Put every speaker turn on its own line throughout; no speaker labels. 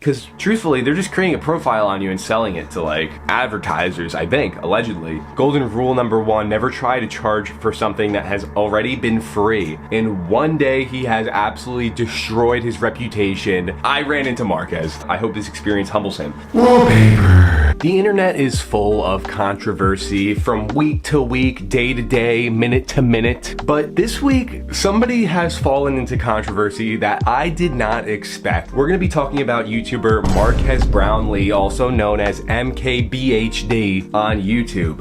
Because truthfully, they're just creating a profile on you and selling it to like advertisers, I think, allegedly. Golden rule number 1, never try to charge for something that has already been free. In one day, he has absolutely destroyed his reputation. I ran into Marques. I hope this experience humbles him. Wallpaper. The internet is full of controversy from week to week, day to day, minute to minute. But this week, somebody has fallen into controversy that I did not expect. We're gonna be talking about YouTuber Marques Brownlee, also known as MKBHD on YouTube.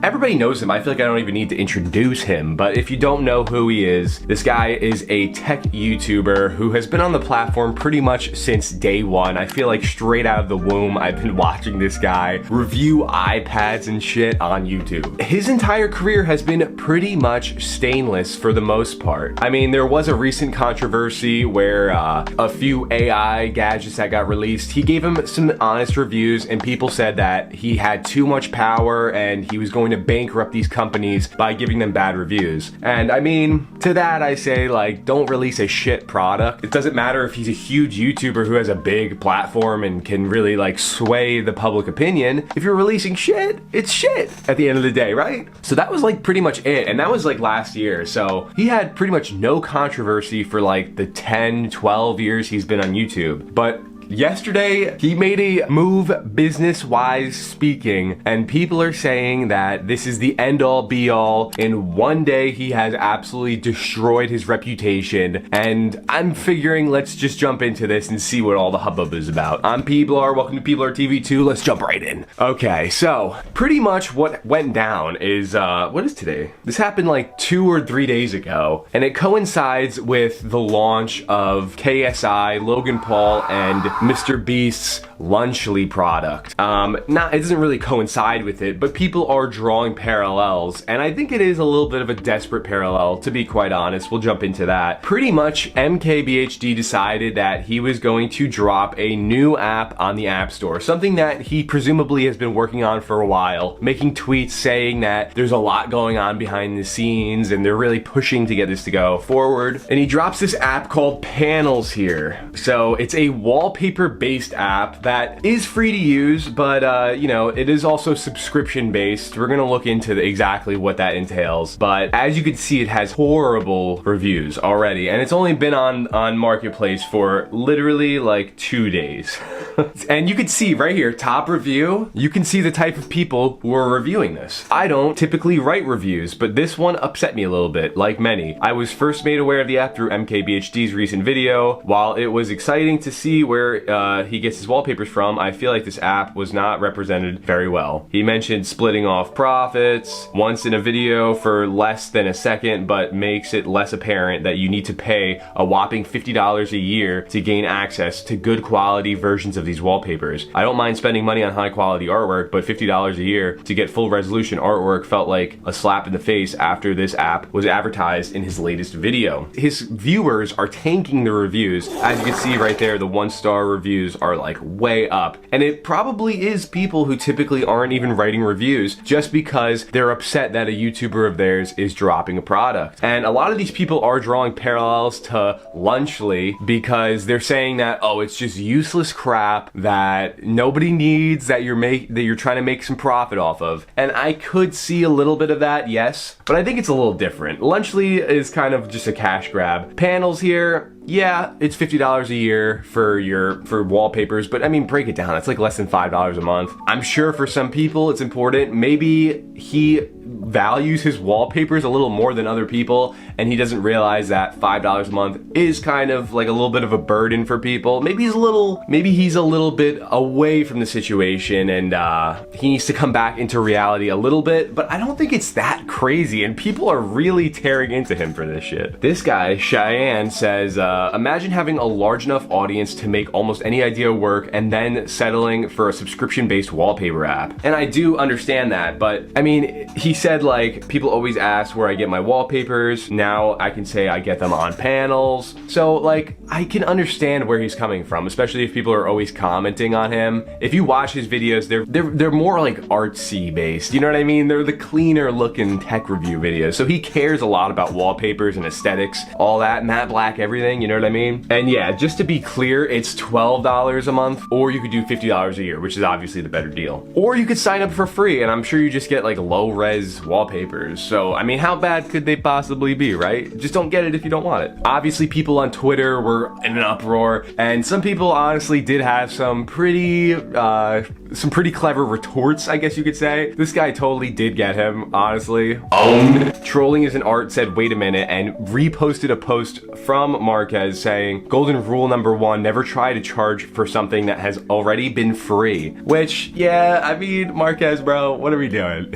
Everybody knows him. I feel like I don't even need to introduce him, but if you don't know who he is, this guy is a tech YouTuber who has been on the platform pretty much since day one. I feel like straight out of the womb, I've been watching this guy review iPads and shit on YouTube. His entire career has been pretty much stainless for the most part. I mean, there was a recent controversy where a few AI gadgets that got released, he gave him some honest reviews and people said that he had too much power and he was going to bankrupt these companies by giving them bad reviews. And I mean, to that I say, like, don't release a shit product. It doesn't matter if he's a huge YouTuber who has a big platform and can really like sway the public opinion. If you're releasing shit, it's shit at the end of the day, right? So that was like pretty much it. And that was like last year. So he had pretty much no controversy for like the 10, 12 years he's been on YouTube. But yesterday, he made a move business-wise speaking, and people are saying that this is the end-all be-all. In one day, he has absolutely destroyed his reputation, and I'm figuring let's just jump into this and see what all the hubbub is about. I'm Peablar, welcome to Peablar TV 2, let's jump right in. Okay, so pretty much what went down is, what is today? This happened like 2 or 3 days ago, and it coincides with the launch of KSI, Logan Paul, and Mr. Beast's Lunchly product. It doesn't really coincide with it, but people are drawing parallels, and I think it is a little bit of a desperate parallel, to be quite honest. We'll jump into that. Pretty much, MKBHD decided that he was going to drop a new app on the App Store, something that he presumably has been working on for a while, making tweets saying that there's a lot going on behind the scenes, and they're really pushing to get this to go forward. And he drops this app called Panels here. So it's a wallpaper-based app that is free to use, but you know, it is also subscription based. We're gonna look into exactly what that entails, but as you can see, it has horrible reviews already, and it's only been on Marketplace for literally like 2 days. And you can see right here, top review, you can see the type of people who are reviewing this. I don't typically write reviews, but this one upset me a little bit, like many. I was first made aware of the app through MKBHD's recent video. While it was exciting to see where he gets his wallpapers from, I feel like this app was not represented very well. He mentioned splitting off profits once in a video for less than a second, but makes it less apparent that you need to pay a whopping $50 a year to gain access to good quality versions of these wallpapers. I don't mind spending money on high quality artwork, but $50 a year to get full resolution artwork felt like a slap in the face after this app was advertised in his latest video. His viewers are tanking the reviews. As you can see right there, the 1-star reviews are like way up. And it probably is people who typically aren't even writing reviews just because they're upset that a YouTuber of theirs is dropping a product. And a lot of these people are drawing parallels to Lunchly because they're saying that, oh, it's just useless crap that nobody needs, that you're trying to make some profit off of. And I could see a little bit of that, yes, but I think it's a little different. Lunchly is kind of just a cash grab. Panels here, yeah, it's $50 a year for wallpapers, but I mean, break it down. It's like less than $5 a month. I'm sure for some people it's important. Maybe he values his wallpapers a little more than other people, and he doesn't realize that $5 a month is kind of like a little bit of a burden for people. Maybe he's a little bit away from the situation, and he needs to come back into reality a little bit, but I don't think it's that crazy, and people are really tearing into him for this shit. This guy, Cheyenne, says, imagine having a large enough audience to make almost any idea work and then settling for a subscription-based wallpaper app. And I do understand that, but I mean, he said, like, people always ask where I get my wallpapers. Now I can say I get them on panels. So, like, I can understand where he's coming from, especially if people are always commenting on him. If you watch his videos, they're more like artsy based, you know what I mean? They're the cleaner looking tech review videos. So he cares a lot about wallpapers and aesthetics, all that, matte black, everything, you know what I mean? And yeah, just to be clear, it's $12 a month, or you could do $50 a year, which is obviously the better deal. Or you could sign up for free, and I'm sure you just get like low res wallpapers. So, I mean, how bad could they possibly be, right? Just don't get it if you don't want it. Obviously, people on Twitter were in an uproar, and some people honestly did have some pretty clever retorts, I guess you could say. This guy totally did get him, honestly. Owned. Trolling is an art said, wait a minute, and reposted a post from Marques saying, golden rule number 1, never try to charge for something that has already been free. Which, yeah, I mean, Marques, bro, what are we doing?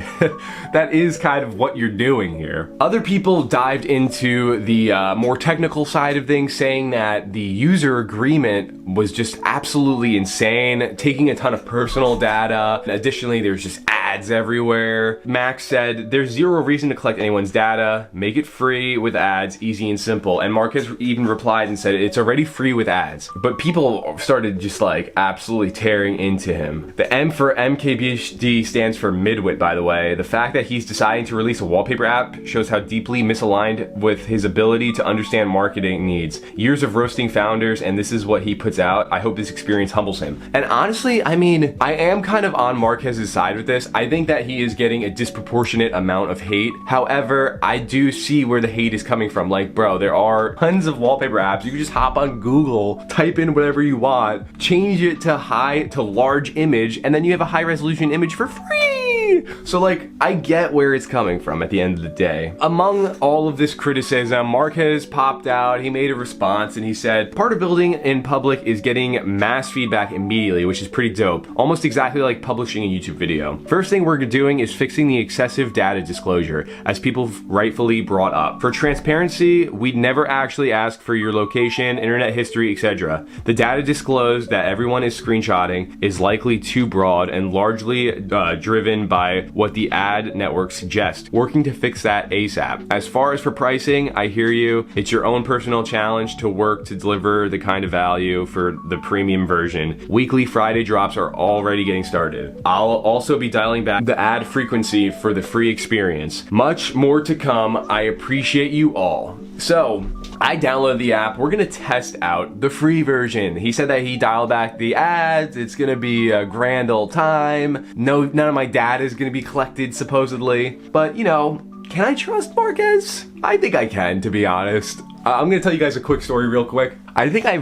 That is kind of what you're doing here. Other people dived into the more technical side of things, saying that the user agreement was just absolutely insane, taking a ton of personal data. Additionally, there's just ads everywhere. Max said, there's zero reason to collect anyone's data. Make it free with ads, easy and simple. And Marques even replied and said, it's already free with ads. But people started just like absolutely tearing into him. The M for MKBHD stands for midwit, by the way. The fact that he's deciding to release a wallpaper app shows how deeply misaligned with his ability to understand marketing needs. Years of roasting founders, and this is what he puts out. I hope this experience humbles him. And honestly, I mean, I am kind of on Marques' side with this. I think that he is getting a disproportionate amount of hate. However, I do see where the hate is coming from. Like, bro, there are tons of wallpaper apps. You can just hop on Google, type in whatever you want, change it to large image, and then you have a high resolution image for free. So like, I get where it's coming from at the end of the day. Among all of this criticism, Marques popped out, he made a response, and he said, part of building in public is getting mass feedback immediately, which is pretty dope. Almost exactly like publishing a YouTube video. First thing we're doing is fixing the excessive data disclosure, as people rightfully brought up. For transparency, we'd never actually ask for your location, internet history, etc. The data disclosed that everyone is screenshotting is likely too broad and largely driven by what the ad network suggests. Working to fix that ASAP. As far as for pricing, I hear you. It's your own personal challenge to work to deliver the kind of value for the premium version. Weekly Friday drops are already getting started. I'll also be dialing back the ad frequency for the free experience. Much more to come. I appreciate you all. So, I downloaded the app. We're gonna test out the free version. He said that he dialed back the ads. It's gonna be a grand old time. No, none of my data is gonna be collected, supposedly. But, you know, can I trust Marques? I think I can, to be honest. I'm gonna tell you guys a quick story real quick. I think I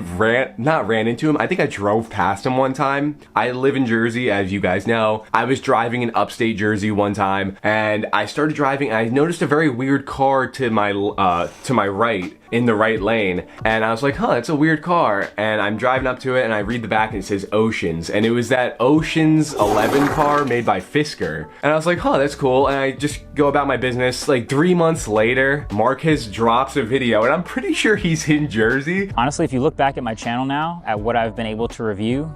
not ran into him. I think I drove past him one time. I live in Jersey, as you guys know. I was driving in upstate Jersey one time, and I started driving. I noticed a very weird car to my right, in the right lane, and I was like, huh, that's a weird car. And I'm driving up to it, and I read the back, and it says Oceans, and it was that Oceans 11 car made by Fisker. And I was like, huh, that's cool. And I just go about my business. Like 3 months later, Marques drops a video, and I'm pretty sure he's in Jersey.
Honestly, if you look back at my channel now, at what I've been able to review,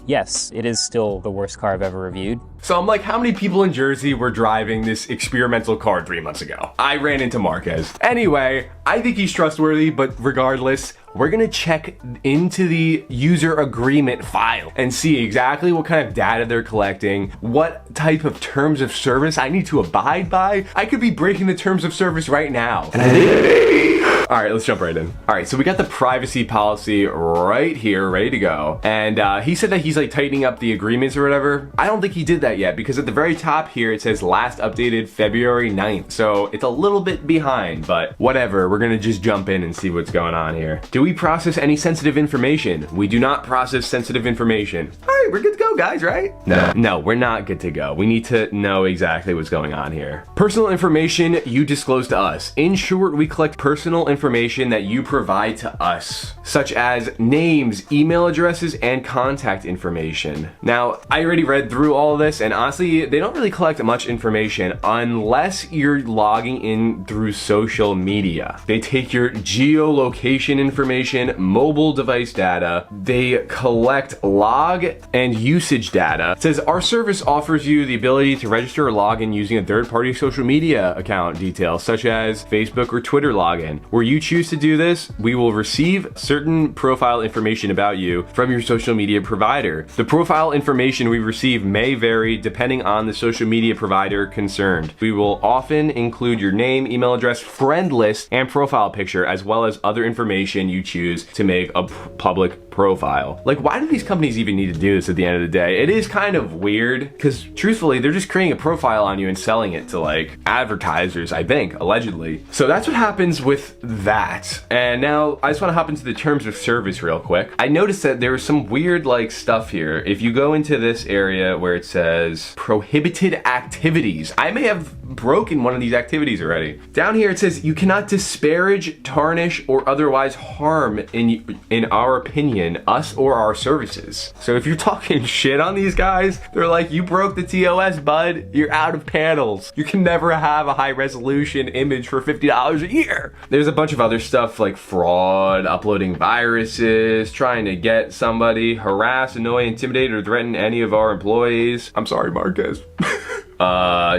yes, it is still the worst car I've ever reviewed.
So I'm like, how many people in Jersey were driving this experimental car 3 months ago? I ran into Marques. Anyway, I think he's trustworthy, but regardless, we're gonna check into the user agreement file and see exactly what kind of data they're collecting, what type of terms of service I need to abide by. I could be breaking the terms of service right now. And I think all right, let's jump right in. All right, so we got the privacy policy right here, ready to go. And he said that he's like tightening up the agreements or whatever. I don't think he did that yet, because at the very top here, it says last updated February 9th. So it's a little bit behind, but whatever. We're gonna just jump in and see what's going on here. Do we process any sensitive information? We do not process sensitive information. All right, we're good to go, guys, right? No, we're not good to go. We need to know exactly what's going on here. Personal information you disclose to us. In short, we collect personal information that you provide to us, such as names, email addresses, and contact information. Now, I already read through all of this, and honestly, they don't really collect much information unless you're logging in through social media. They take your geolocation information, mobile device data, they collect log and usage data. It says our service offers you the ability to register or log in using a third-party social media account details such as Facebook or Twitter login. Where you choose to do this, we will receive certain profile information about you from your social media provider. The profile information we receive may vary depending on the social media provider concerned. We will often include your name, email address, friend list, and profile picture, as well as other information you choose to make a public profile. Like, why do these companies even need to do this at the end of the day? It is kind of weird because truthfully, they're just creating a profile on you and selling it to like advertisers, I think, allegedly. So that's what happens with that. And now I just want to hop into the terms of service real quick. I noticed that there was some weird like stuff here. If you go into this area where it says prohibited activities, I may have broken one of these activities already. Down here it says you cannot disparage, tarnish, or otherwise harm in our opinion us or our services. So if you're talking shit on these guys, they're like, you broke the TOS, bud. You're out of panels. You can never have a high resolution image for $50 a year. There's a bunch of other stuff like fraud, uploading viruses, trying to get somebody, harass, annoy, intimidate, or threaten any of our employees. I'm sorry, Marques.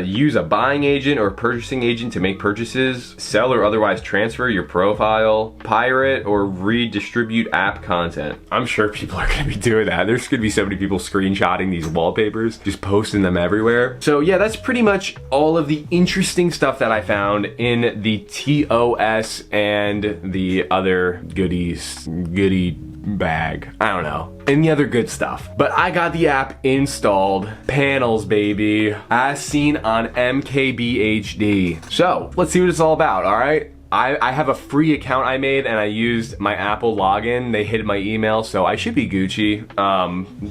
Use a buying agent or purchasing agent to make purchases, sell or otherwise transfer your profile, pirate or redistribute app content. I'm sure people are gonna be doing that. There's gonna be so many people screenshotting these wallpapers, just posting them everywhere. So yeah, that's pretty much all of the interesting stuff that I found in the TOS and the other goodie bag. I don't know. And the other good stuff. But I got the app installed. Panels, baby. As seen on MKBHD. So, let's see what it's all about, alright? I have a free account I made and I used my Apple login. They hid my email, so I should be Gucci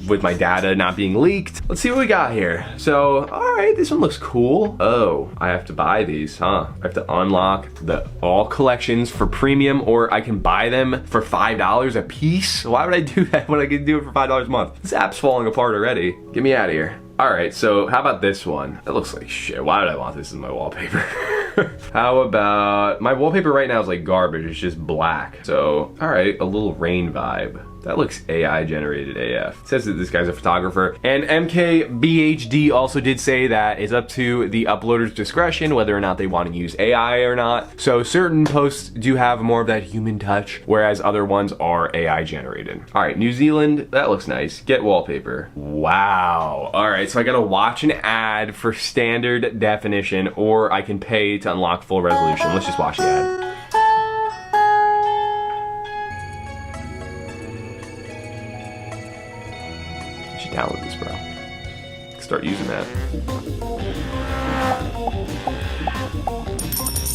with my data not being leaked. Let's see what we got here. So, all right, this one looks cool. Oh, I have to buy these, huh? I have to unlock the all collections for premium, or I can buy them for $5 a piece. Why would I do that when I can do it for $5 a month? This app's falling apart already. Get me out of here. All right, so how about this one? That looks like shit. Why would I want this as my wallpaper? How about, my wallpaper right now is like garbage. It's just black. So, all right, a little rain vibe. That looks AI generated AF. It says that this guy's a photographer. And MKBHD also did say that it's up to the uploader's discretion whether or not they want to use AI or not. So certain posts do have more of that human touch, whereas other ones are AI generated. All right, New Zealand, that looks nice. Get wallpaper. Wow. All right, so I gotta watch an ad for standard definition, or I can pay to unlock full resolution. Let's just watch the ad. Download this, bro. Start using that.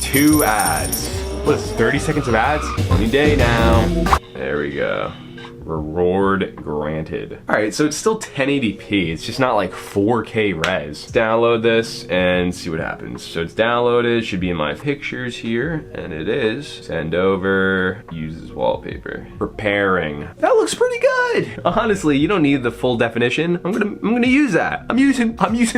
2 ads. What is this, 30 seconds of ads? Any day now. There we go. Reward granted. All right, so it's still 1080p. It's just not like 4K res. Download this and see what happens. So it's downloaded, should be in my pictures here, and it is. Send over, uses wallpaper. Preparing. That looks pretty good. Honestly, you don't need the full definition. I'm gonna use that. I'm using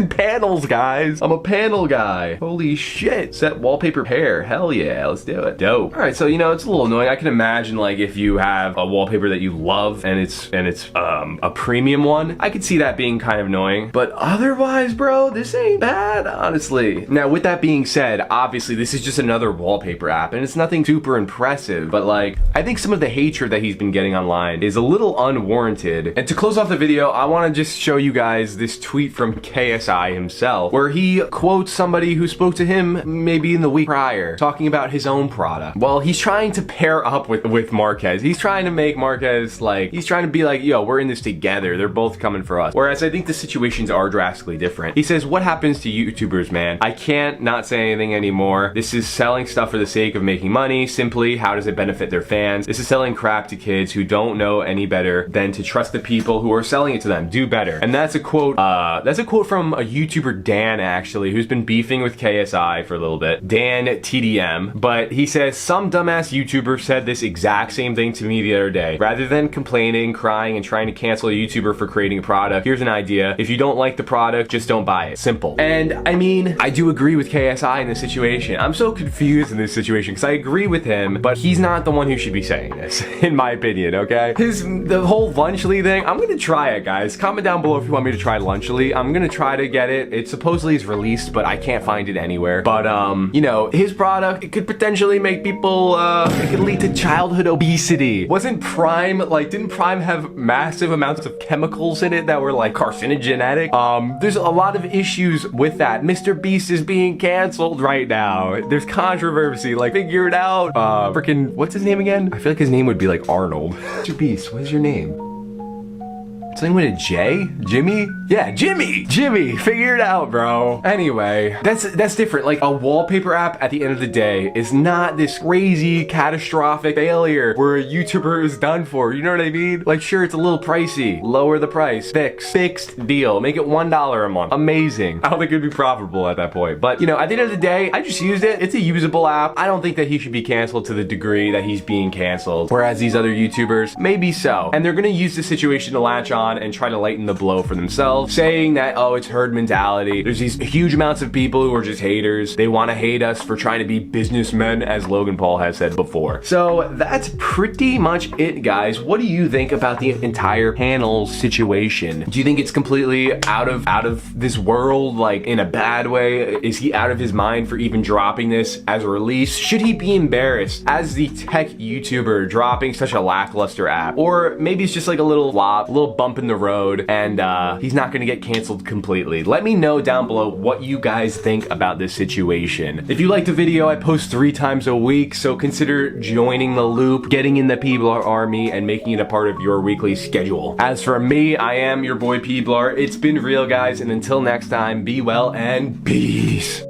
panels, guys. I'm a panel guy. Holy shit. Set wallpaper pair. Hell yeah, let's do it. Dope. All right, so you know, it's a little annoying. I can imagine like if you have a wallpaper that you love and it's a premium one, I could see that being kind of annoying. But otherwise, bro, this ain't bad, honestly. Now, with that being said, obviously this is just another wallpaper app and it's nothing super impressive, but like, I think some of the hatred that he's been getting online is a little unwarranted. And to close off the video, I want to just show you guys this tweet from KSI himself, where he quotes somebody who spoke to him maybe in the week prior, talking about his own product. Well, he's trying to pair up with Marques. He's trying to make Marques like, he's trying to be like, yo, we're in this together. They're both coming for us. Whereas I think the situations are drastically different. He says, what happens to YouTubers, man? I can't not say anything anymore. This is selling stuff for the sake of making money. Simply, how does it benefit their fans? This is selling crap to kids who don't know any better than to trust the people who are selling it to them. Do better. And that's a quote from a YouTuber, Dan, actually, who's been beefing with KSI for a little bit. Dan TDM. But he says, some dumbass YouTuber said this exact same thing to me the other day. Rather than complaining, crying, and trying to cancel a YouTuber for creating a product, here's an idea. If you don't like the product, just don't buy it. Simple. And I mean, I do agree with KSI in this situation. I'm so confused in this situation because I agree with him, but he's not the one who should be saying this, in my opinion, okay? The whole Lunchly thing, I'm gonna try it, guys. Comment down below if you want me to try Lunchly. I'm gonna try to get it. It supposedly is released, but I can't find it anywhere. But, you know, his product, it could potentially make people, it could lead to childhood obesity. Wasn't Prime, like, didn't Prime have massive amounts of chemicals in it that were, like, carcinogenic? There's a lot of issues with that. Mr. Beast is being canceled right now. There's controversy, like, figure it out. Freaking, what's his name again? I feel like his name would be, like, Arnold. Mr. Beast, what is your name? Something with a J? Jimmy? Yeah, Jimmy! Jimmy, figure it out, bro. Anyway, that's different. Like, a wallpaper app at the end of the day is not this crazy, catastrophic failure where a YouTuber is done for. You know what I mean? Like, sure, it's a little pricey. Lower the price. Fixed deal. Make it $1 a month. Amazing. I don't think it'd be profitable at that point. But, you know, at the end of the day, I just used it. It's a usable app. I don't think that he should be canceled to the degree that he's being canceled. Whereas these other YouTubers, maybe so. And they're gonna use the situation to latch on and try to lighten the blow for themselves, saying that, oh, it's herd mentality. There's these huge amounts of people who are just haters. They want to hate us for trying to be businessmen, as Logan Paul has said before. So that's pretty much it, guys. What do you think about the entire panel situation? Do you think it's completely out of this world, like in a bad way? Is he out of his mind for even dropping this as a release? Should he be embarrassed as the tech YouTuber dropping such a lackluster app? Or maybe it's just like a little flop, a little bump in the road, and he's not gonna get canceled completely. Let me know down below what you guys think about this situation. If you liked the video, I post 3 times a week, so consider joining the loop, getting in the Peablar army, and making it a part of your weekly schedule. As for me, I am your boy Peablar. It's been real, guys, and until next time, be well and peace.